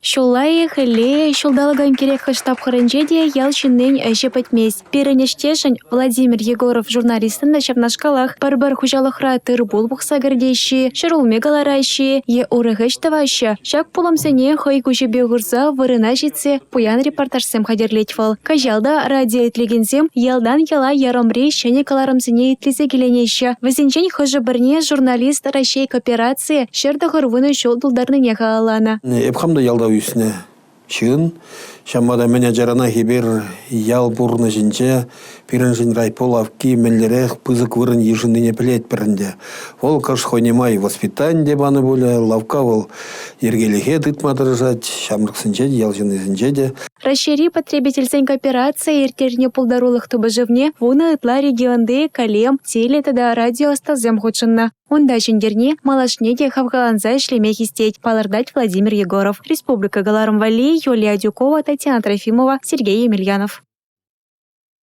Шулай хеле шулдалаган керек штаб хранжеде ял шиннен жепетмес. Перенештешен Владимир Егоров журналистын да шапнашкалах бар хужалыхра тыр булбухса гердеши, шырулме галарайши, е урыгыш таваща. Шак пуламсене хай кучебе гурза вырына житсе пуян репортажсем хадерлетвал. Кажалда радио итлегенсем ялдан яла яромри шене каларамсене итлизе келенеща. Везенчен хожа барне журналист Рашей кооперации шердагыр выны шолдулдарны неха алана. Эпхамда ялда үсіне шын, шамада менеджерана хибер ял бурны жинче, пирен жин райполавки менлерех пызык вырын ежинныне пілет бірінде. Ол каш хойнемай воспитань дебаны боле, лавка ол ергеліге дытмадыржать, шамрыксынче ял жинызынче де. Расшири потребительсен кооперация ертерне пулдарулых тубыжывне, вуна ытла регионды, калем, теле тада радио остазем хочынна. Онда жиндерне малашне де хавгаланза шлеме хистеть, палардать Владимир Егоров. Республика Галарым-Вали, Юлия Дюкова, Татьяна Трофимова, Сергей Емельянов.